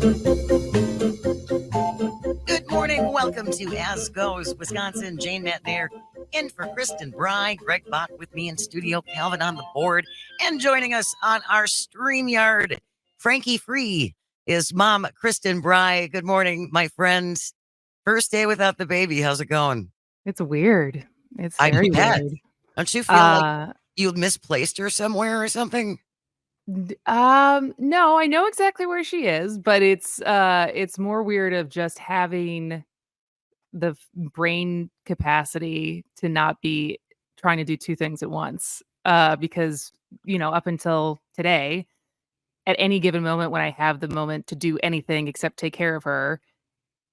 Good morning. Welcome to As Goes Wisconsin. Jane Matnair in for Kristen Brey. Greg Bach with me in studio. Calvin on the board. And joining us on our StreamYard, Frankie Free is Mom Kristen Brey. Good morning, my friends. First day without the baby. How's it going? It's weird. It's I very bet. weird. Don't you feel like Uh, you misplaced her somewhere or something? no, I know exactly where she is, but it's more weird of just having the brain capacity to not be trying to do two things at once. Because up until today, at any given moment when I have the moment to do anything except take care of her,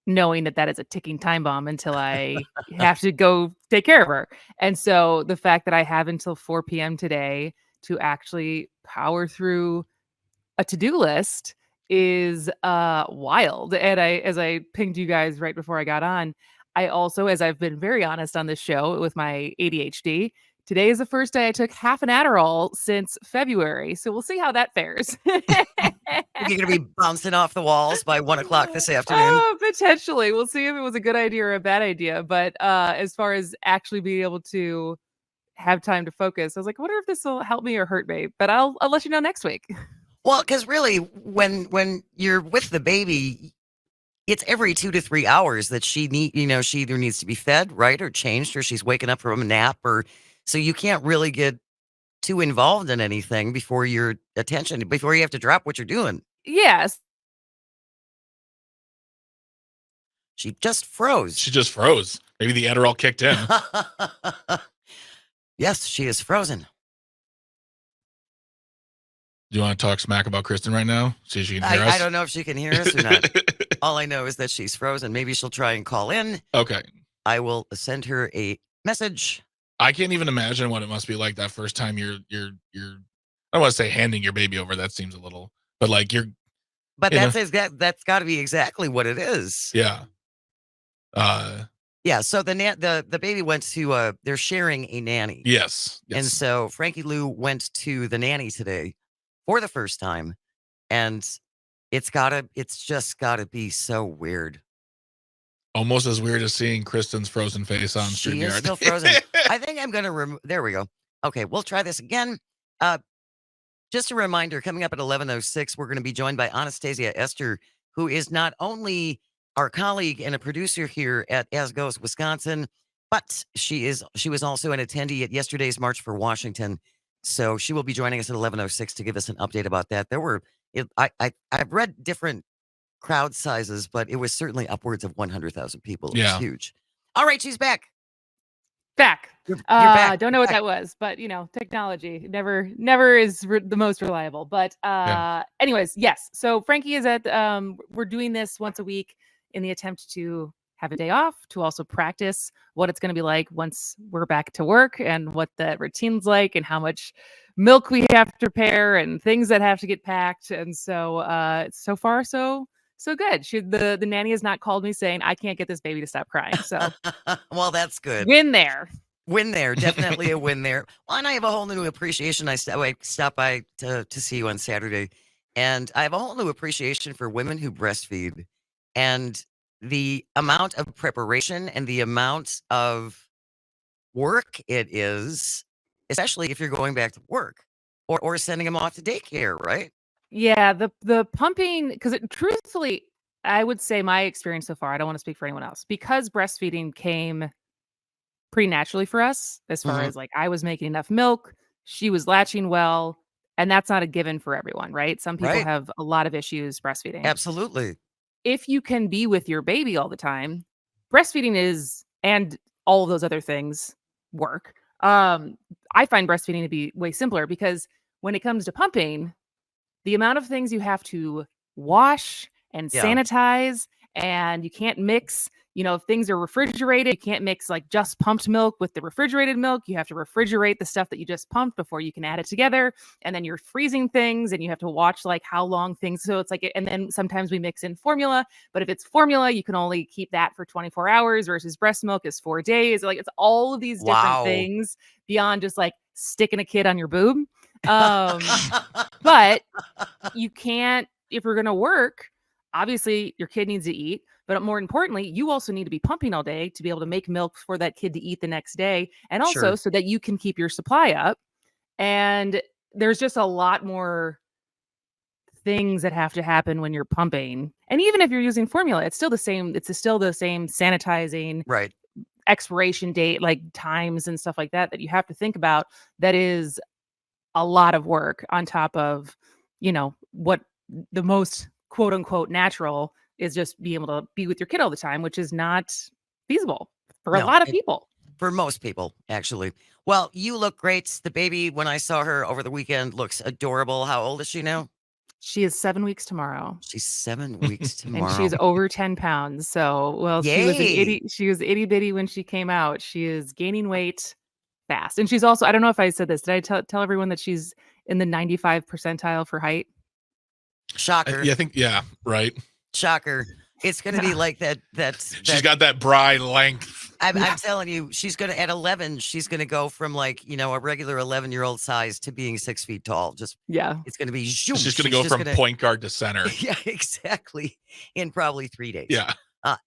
knowing that that is a ticking time bomb until I have to go take care of her. And so the fact that I have until 4 p.m. today to actually power through a to-do list is wild. And as I pinged you guys right before I got on, I also, as I've been very honest on this show with my ADHD, today is the first day I took half an Adderall since February. So we'll see how that fares. You're going to be bouncing off the walls by 1 o'clock this afternoon. Potentially. We'll see if it was a good idea or a bad idea. But as far as actually being able to have time to focus, I was like, I wonder if this will help me or hurt me. But I'll let you know next week. Well, because really, when you're with the baby, it's every 2 to 3 hours that she she either needs to be fed, right, or changed, or she's waking up from a nap, or so you can't really get too involved in anything before before you have to drop what you're doing. Yes. She just froze. She just froze. Maybe the Adderall kicked in. Yes, she is frozen. Do you want to talk smack about Kristen right now? See if she can hear us? I don't know if she can hear us or not. All I know is that she's frozen. Maybe she'll try and call in. Okay. I will send her a message. I can't even imagine what it must be like that first time you're I don't want to say handing your baby over. That seems a little, but like But that's got to be exactly what it is. Yeah. Yeah, so the baby went to they're sharing a nanny. Yes. And so Frankie Lou went to the nanny today for the first time, and it's just gotta be so weird. Almost as weird as seeing Kristen's frozen face on StreamYard. She is still frozen. I think I'm gonna remove. There we go. Okay, we'll try this again. Just a reminder, coming up at 11:06, we're going to be joined by Anastasia Esther, who is not only our colleague and a producer here at As Goes Wisconsin, but she was also an attendee at yesterday's March for Washington. So she will be joining us at 11:06 to give us an update about that. I've read different crowd sizes, but it was certainly upwards of 100,000 people. It was huge. All right, she's back. Back. You're back. Don't know what that was, but technology never is the most reliable. But anyways, yes. So Frankie is at we're doing this once a week in the attempt to have a day off, to also practice what it's going to be like once we're back to work, and what the routine's like, and how much milk we have to prepare, and things that have to get packed. And so so far so good. The nanny has not called me saying I can't get this baby to stop crying. So well, that's good. Win there. Definitely a win there. Well, and I have a whole new appreciation. I stopped by to see you on Saturday, and I have a whole new appreciation for women who breastfeed, and the amount of preparation and the amount of work it is, especially if you're going back to work or sending them off to daycare, right? Yeah, the pumping, because truthfully, I would say my experience so far, I don't want to speak for anyone else, because breastfeeding came pretty naturally for us, as far as like I was making enough milk, she was latching well, and that's not a given for everyone, right? Some people have a lot of issues breastfeeding. Absolutely. If you can be with your baby all the time, breastfeeding and all of those other things work. I find breastfeeding to be way simpler, because when it comes to pumping, the amount of things you have to wash and sanitize, and you can't mix, if things are refrigerated, you can't mix like just pumped milk with the refrigerated milk. You have to refrigerate the stuff that you just pumped before you can add it together. And then you're freezing things, and you have to watch like how long things. So it's like, and then sometimes we mix in formula, but if it's formula, you can only keep that for 24 hours versus breast milk is 4 days. Like, it's all of these different things beyond just like sticking a kid on your boob. But you can't, if we're going to work, obviously your kid needs to eat, but more importantly, you also need to be pumping all day to be able to make milk for that kid to eat the next day, and also Sure. so that you can keep your supply up. And there's just a lot more things that have to happen when you're pumping. And even if you're using formula, it's still the same. It's still the same sanitizing, Right. expiration date, like times and stuff like that, that you have to think about. That is a lot of work on top of, what the most quote unquote natural is, just being able to be with your kid all the time, which is not feasible for a No, lot of people. for most people, actually. Well, you look great. The baby, when I saw her over the weekend, looks adorable. How old is she now? She is 7 weeks tomorrow. She's 7 weeks And tomorrow. she's over 10 pounds. So, well, Yay! she was itty bitty when she came out. She is gaining weight fast. And she's also, I don't know if I said this. Did I tell everyone that she's in the 95 percentile for height? Shocker. Yeah, I think, yeah, right. Shocker. It's going to be Yeah. like that. She's got that bri length. I'm Yeah. telling you, she's going to, at 11, she's going to go from like, a regular 11-year-old size to being 6 feet tall. Just, Yeah. it's going to be, She's just going to go from point guard to center. Yeah, exactly. In probably 3 days. Yeah.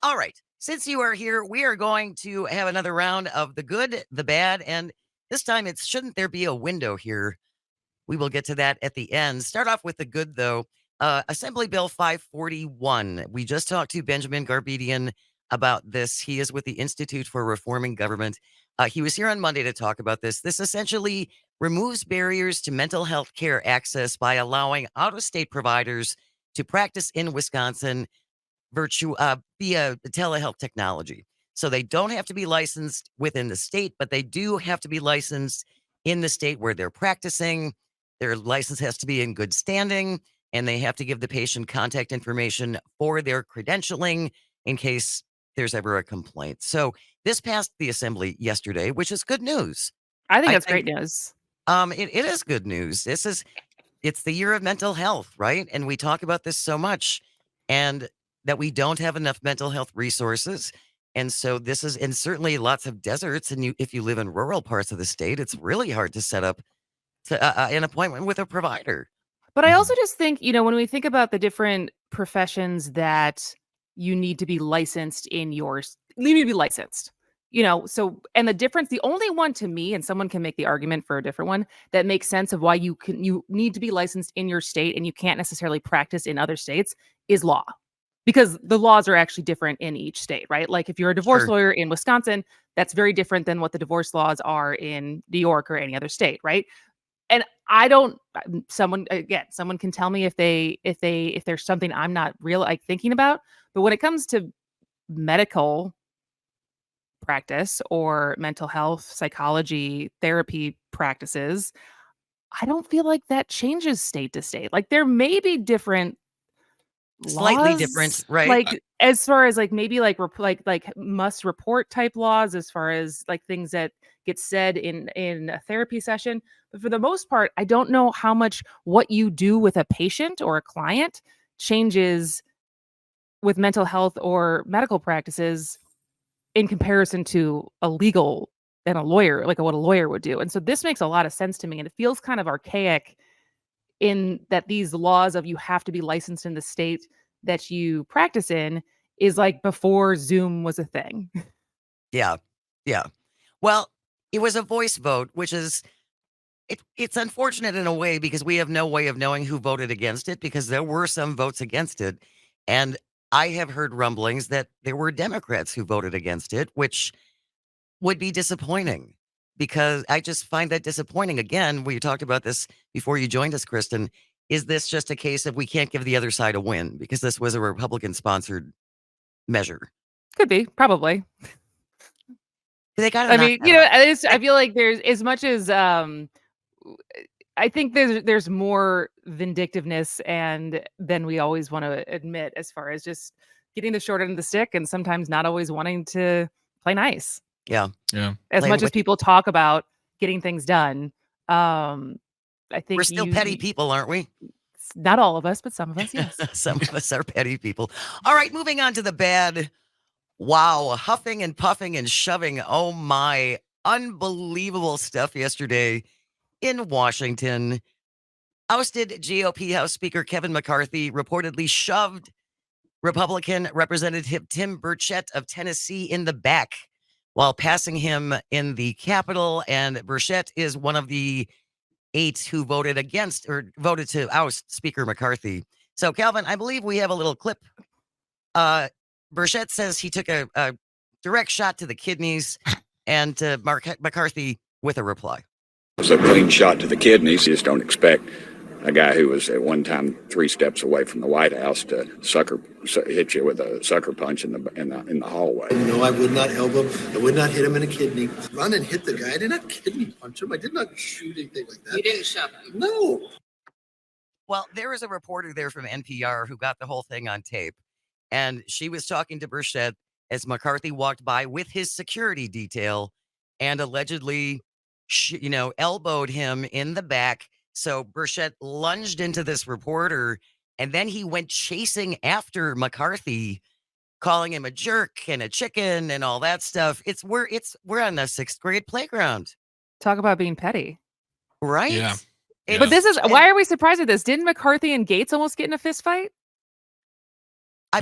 All right. Since you are here, we are going to have another round of the good, the bad, and this time it's shouldn't there be a window here? We will get to that at the end. Start off with the good, though. Assembly Bill 541. We just talked to Benjamin Garbedian about this. He is with the Institute for Reforming Government. He was here on Monday to talk about this. This essentially removes barriers to mental health care access by allowing out-of-state providers to practice in Wisconsin via telehealth technology. So they don't have to be licensed within the state, but they do have to be licensed in the state where they're practicing. Their license has to be in good standing, and they have to give the patient contact information for their credentialing in case there's ever a complaint. So this passed the assembly yesterday, which is good news. I think I that's think great news. it is good news. It's the year of mental health, right? And we talk about this so much, and that we don't have enough mental health resources. And so this is, and certainly lots of deserts. And if you live in rural parts of the state, it's really hard to set up an appointment with a provider. But I also just think, when we think about the different professions that you need to be licensed in you need to be licensed. So, and the difference, the only one to me, and someone can make the argument for a different one that makes sense of why you need to be licensed in your state and you can't necessarily practice in other states, is law. Because the laws are actually different in each state, right? Like if you're a divorce Sure. lawyer in Wisconsin, that's very different than what the divorce laws are in New York or any other state, right? And I don't, someone can tell me if there's something I'm not thinking about. But when it comes to medical practice or mental health, psychology, therapy practices, I don't feel like that changes state to state. Like there may be different Slightly laws, different, right? like as far as like maybe like must report type laws, as far as like things that get said in a therapy session. But for the most part, I don't know how much what you do with a patient or a client changes with mental health or medical practices in comparison to a legal and a lawyer, like what a lawyer would do. And so this makes a lot of sense to me, and it feels kind of archaic in that these laws of you have to be licensed in the state that you practice in is like before Zoom was a thing. Yeah. Yeah. Well, it was a voice vote, which is it's unfortunate in a way because we have no way of knowing who voted against it because there were some votes against it. And I have heard rumblings that there were Democrats who voted against it, which would be disappointing because I just find that disappointing. Again, we talked about this before you joined us, Kristen. Is this just a case of we can't give the other side a win because this was a Republican sponsored measure? Could be, probably. They got to I knock mean, that off. I feel like there's as much as I think there's more vindictiveness and than we always want to admit, as far as just getting the short end of the stick and sometimes not always wanting to play nice. Yeah. Yeah. As Play much as with- people talk about getting things done, I think We're still petty people, aren't we? Not all of us, but some of us, yes. Some of us are petty people. All right, moving on to the bad. Wow, huffing and puffing and shoving. Oh my, unbelievable stuff yesterday in Washington. Ousted GOP House Speaker Kevin McCarthy reportedly shoved Republican Representative Tim Burchett of Tennessee in the back while passing him in the Capitol. And Burchett is one of the 8 who voted against or voted to oust Speaker McCarthy. So, Calvin, I believe we have a little clip. Burchett says he took a direct shot to the kidneys, and McCarthy with a reply. It was a clean shot to the kidneys. You just don't expect a guy who was at one time 3 steps away from the White House to hit you with a sucker punch in the hallway. No, I would not elbow. I would not hit him in the kidney. Run and hit the guy. I did not kidney punch him. I did not shoot anything like that. You didn't shove him. No. Well, there was a reporter there from NPR who got the whole thing on tape, and she was talking to Burchett as McCarthy walked by with his security detail and allegedly, elbowed him in the back. So Burchett lunged into this reporter, and then he went chasing after McCarthy, calling him a jerk and a chicken and all that stuff. We're on the 6th grade playground. Talk about being petty. Right? Yeah. But why are we surprised at this? Didn't McCarthy and Gates almost get in a fist fight?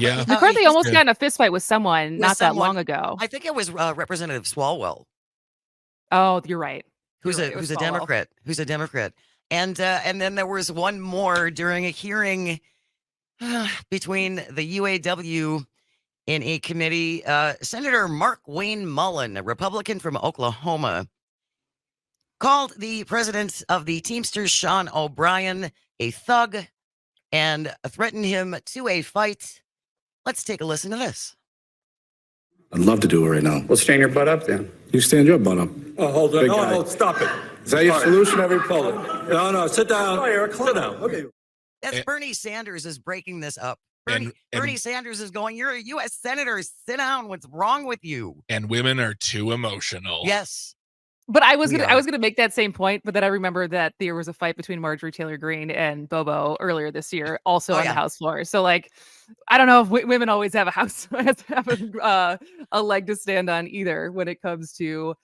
Yeah. McCarthy almost got in a fist fight with someone that long ago. I think it was Representative Swalwell. Oh, you're right. Who's a Democrat? Who's a Democrat? And then there was one more during a hearing between the UAW in a committee. Senator Mark Wayne Mullen, a Republican from Oklahoma, called the president of the Teamsters, Sean O'Brien, a thug and threatened him to a fight. Let's take a listen to this. I'd love to do it right now. Well, stand your butt up then. You stand your butt up. Oh, hold on. Big No, guy. no, stop it. Is that your solution every poll? No, sit down. Sit down. Okay. That's Bernie Sanders is breaking this up. And Bernie Sanders is going, you're a U.S. senator. Sit down. What's wrong with you? And women are too emotional. Yes. But I was gonna make that same point, but then I remember that there was a fight between Marjorie Taylor Greene and Bobo earlier this year, also on the House floor. So, like, I don't know if women always have a leg to stand on either when it comes to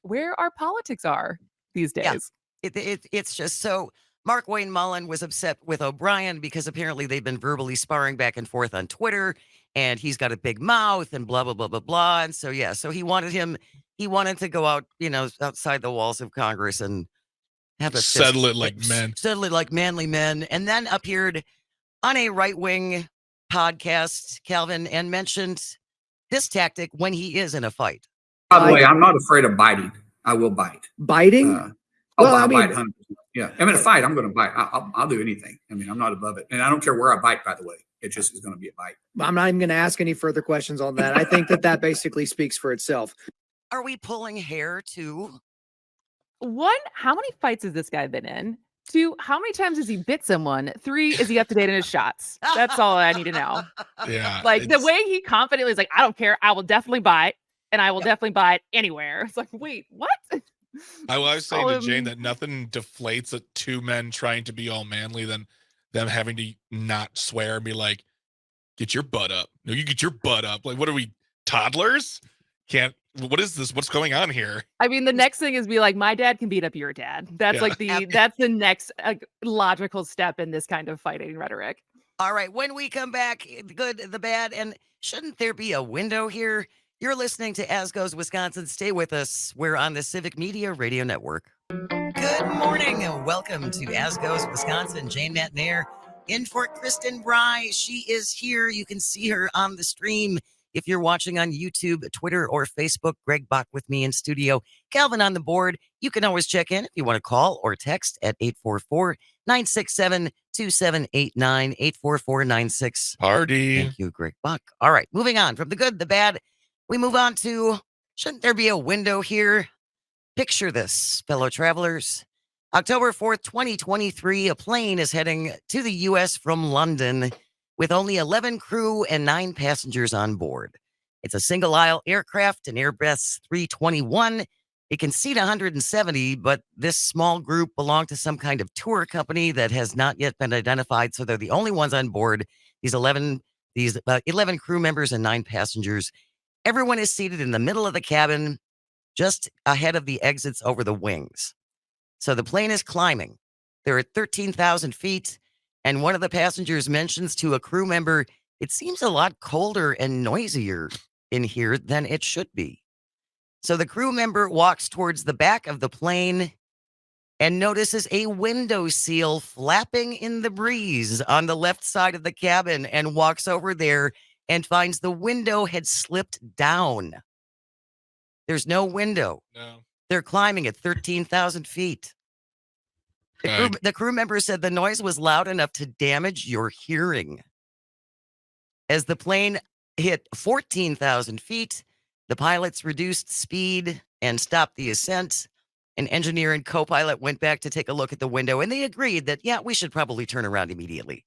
where our politics are these days. Yeah. It's just so. Mark Wayne Mullen was upset with O'Brien because apparently they've been verbally sparring back and forth on Twitter, and he's got a big mouth and blah blah blah blah blah. And so so he wanted to go out, outside the walls of Congress and have a settle it like men. Settle it like manly men. And then appeared on a right-wing podcast, Calvin, and mentioned this tactic when he is in a fight. By the way, I'm not afraid of biting. I will bite. Biting? I'll bite 100%. Yeah. I'm in a fight. I'm going to bite. I'll do anything. I mean, I'm not above it. And I don't care where I bite, by the way. It just is going to be a bite. I'm not even going to ask any further questions on that. I think that basically speaks for itself. Are we pulling hair too? 1, how many fights has this guy been in? 2, how many times has he bit someone? 3, is he up to date in his shots? That's all I need to know. Yeah. Like the way he confidently is like, I don't care. I will definitely bite, and I will definitely bite anywhere. It's like, wait, what? I was saying to Jane that nothing deflates at 2 men trying to be all manly than them having to not swear and be like, get your butt up. No, you get your butt up. Like, what are we, toddlers? What is this? What's going on here? I mean, the next thing is be like, my dad can beat up your dad. That's that's the next logical step in this kind of fighting rhetoric. All right. When we come back, the good, the bad, and shouldn't there be a window here? You're listening to As Goes Wisconsin. Stay with us. We're on the Civic Media Radio Network. Good morning and welcome to As Goes Wisconsin. Jane Matnair in for Kristen Brey. She is here. You can see her on the stream if you're watching on YouTube, Twitter, or Facebook. Greg Bach with me in studio. Calvin on the board. You can always check in if you want to call or text at 844-967-2789, 844-96. Party. Thank you, Greg Bach. All right, moving on from the good, the bad. We move on to, shouldn't there be a window here? Picture this, fellow travelers. October 4th, 2023, a plane is heading to the U.S. from London with only 11 crew and 9 passengers on board. It's a single-aisle aircraft, an Airbus 321. It can seat 170, but this small group belonged to some kind of tour company that has not yet been identified, so they're the only ones on board. These 11 crew members and 9 passengers. Everyone is seated in the middle of the cabin, just ahead of the exits over the wings. So the plane is climbing. They're at 13,000 feet, and one of the passengers mentions to a crew member, it seems a lot colder and noisier in here than it should be. So the crew member walks towards the back of the plane and notices a window seal flapping in the breeze on the left side of the cabin and walks over there and finds the window had slipped down. There's no window. No. They're climbing at 13,000 feet. The crew member said the noise was loud enough to damage your hearing. As the plane hit 14,000 feet, the pilots reduced speed and stopped the ascent. An engineer and co-pilot went back to take a look at the window, and they agreed that, yeah, we should probably turn around immediately.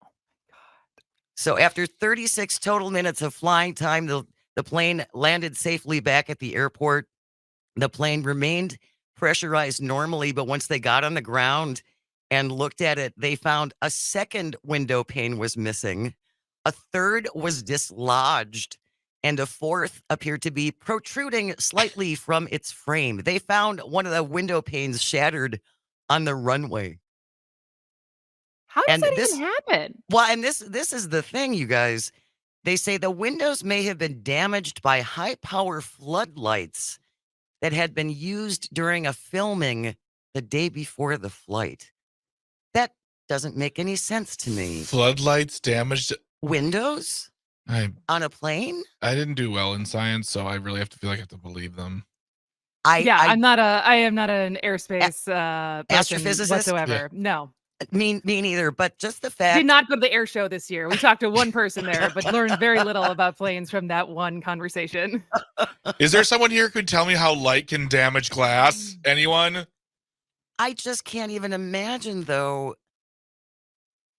Oh my God. So after 36 total minutes of flying time, the plane landed safely back at the airport. The plane remained pressurized normally, but once they got on the ground and looked at it, they found a second window pane was missing, a third was dislodged, and a fourth appeared to be protruding slightly from its frame. They found one of the window panes shattered on the runway. How does that even happen? Well, and this is the thing, you guys. They say the windows may have been damaged by high-power floodlights that had been used during a filming the day before the flight. That doesn't make any sense to me. Floodlights damaged windows on a plane? I didn't do well in science, so I really have to feel like I have to believe them. I am not an airspace astrophysicist whatsoever. Yeah. No. Me neither, but just the fact. Did not go to the air show this year. We talked to one person there, but learned very little about planes from that one conversation. Is there someone here who could tell me how light can damage glass? Anyone? I just can't even imagine, though,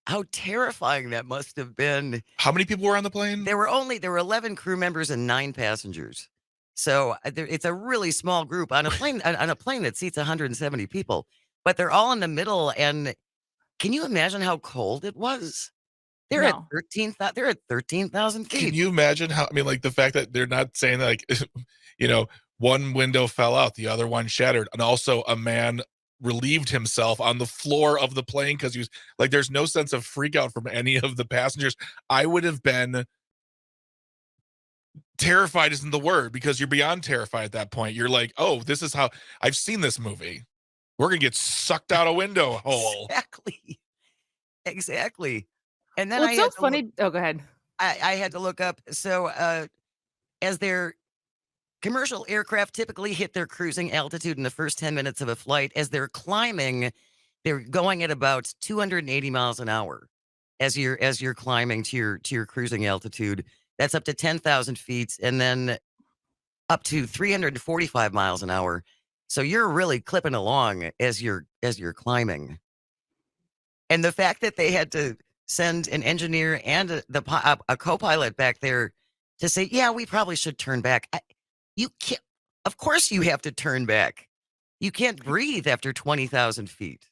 how terrifying that must have been. How many people were on the plane? There were 11 crew members and 9 passengers. So it's a really small group on a plane that seats 170 people, but they're all in the middle. And can you imagine how cold it was? They're at 13,000 feet. Can you imagine how? I mean, like the fact that they're not saying that, like, one window fell out, the other one shattered, and also a man relieved himself on the floor of the plane because he was like, there's no sense of freak out from any of the passengers. I would have been terrified isn't the word, because you're beyond terrified at that point. You're like, oh, this is how I've seen this movie. We're gonna get sucked out a window hole. Exactly. And then it's so funny. Oh, go ahead. I had to look up. So as their commercial aircraft typically hit their cruising altitude in the first 10 minutes of a flight, as they're climbing, they're going at about 280 miles an hour as you're climbing to your cruising altitude. That's up to 10,000 feet, and then up to 345 miles an hour. So you're really clipping along as you're climbing. And the fact that they had to send an engineer and a co-pilot back there to say, yeah, we probably should turn back. You can't. Of course you have to turn back. You can't breathe after 20,000 feet.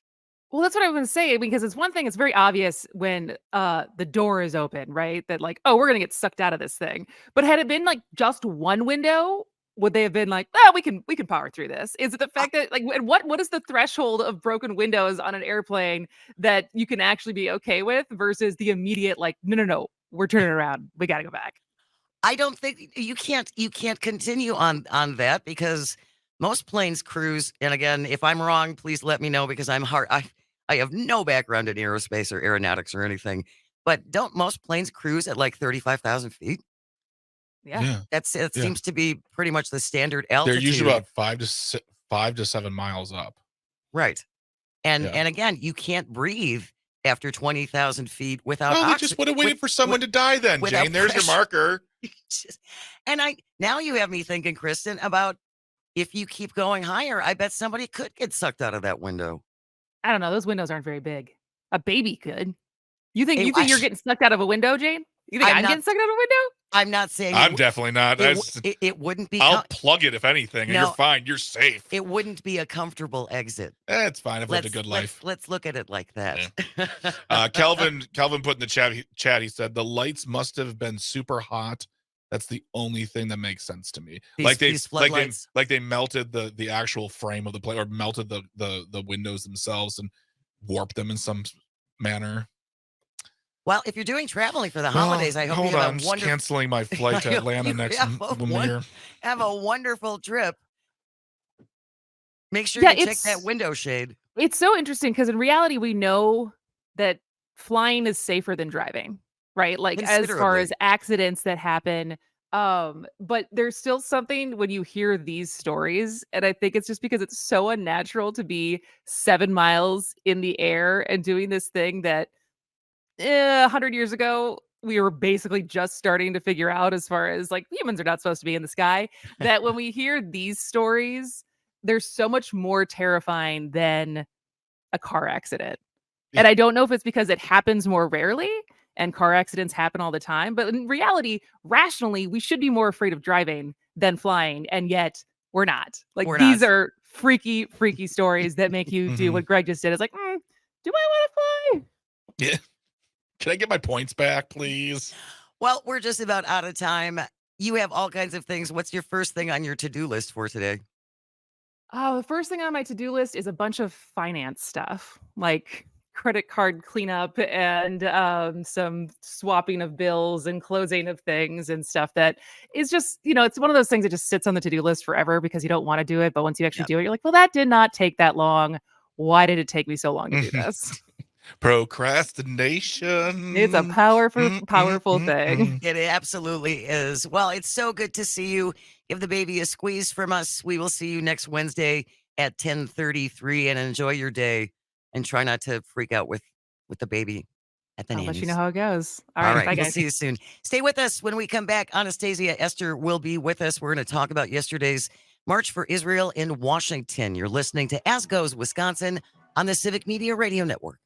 Well, that's what I was going to say, because it's one thing, it's very obvious when the door is open, right? That like, oh, we're going to get sucked out of this thing. But had it been like just one window, would they have been like, oh, we can power through this? Is it the fact that like, what is the threshold of broken windows on an airplane that you can actually be okay with versus the immediate like, no, we're turning around. We got to go back. I don't think you can't continue on that, because most planes cruise. And again, if I'm wrong, please let me know, because I have no background in aerospace or aeronautics or anything, but don't most planes cruise at like 35,000 feet? Yeah. It seems to be pretty much the standard altitude. They're usually about 5 to 7 miles up. Right. And again, you can't breathe after 20,000 feet without oxygen. They just would have waited for someone to die then, Jane. There's your marker. And now you have me thinking, Kristen, about if you keep going higher, I bet somebody could get sucked out of that window. I don't know. Those windows aren't very big. A baby could. You think you're getting sucked out of a window, Jane? You think I'm getting sucked out of a window? I'm not saying I'm definitely not. It wouldn't be. I'll plug it if anything, and you're fine. You're safe. It wouldn't be a comfortable exit. It's fine. I've lived a good life. Let's look at it like that. Yeah. Kelvin put in the chat. He said the lights must have been super hot. That's the only thing that makes sense to me. They melted the actual frame of the plane, or melted the windows themselves and warped them in some manner. Well, if you're doing traveling for the Well, holidays, I hope hold you on. have I'm a just wonderful canceling my flight to I hope Atlanta you next have a year. have a wonderful trip. Make sure Yeah, you check that window shade. it's so interesting because in reality, we know that flying is safer than driving, right? Like as far as Considerably. accidents that happen. But there's still something when you hear these stories, and I think it's just because it's so unnatural to be 7 miles in the air and doing this thing that 100 years ago, we were basically just starting to figure out as far as like humans are not supposed to be in the sky. That when we hear these stories, there's so much more terrifying than a car accident. And I don't know if it's because it happens more rarely and car accidents happen all the time, but in reality, rationally, we should be more afraid of driving than flying, and yet we're not. Like We're these not. are freaky, freaky stories that make you do Mhm. what Greg just did. It's like, do I want to fly? Yeah. Can I get my points back, please? Well, we're just about out of time. You have all kinds of things. What's your first thing on your to-do list for today? Oh, the first thing on my to-do list is a bunch of finance stuff, like credit card cleanup and some swapping of bills and closing of things and stuff that is just, it's one of those things that just sits on the to-do list forever because you don't want to do it. But once you actually Yep. do it, you're like, well, that did not take that long. Why did it take me so long to do this? Procrastination. It's a powerful thing. It absolutely is. Well, it's so good to see you. Give the baby a squeeze from us. We will see you next Wednesday at 10:33 and enjoy your day and try not to freak out with the baby at the I'll let you know nannies. how it goes. All All right. right. Bye, We'll guys. see you soon. Stay with us when we come back. Anastasia Esther will be with us. We're going to talk about yesterday's March for Israel in Washington. You're listening to As Goes Wisconsin on the Civic Media Radio Network.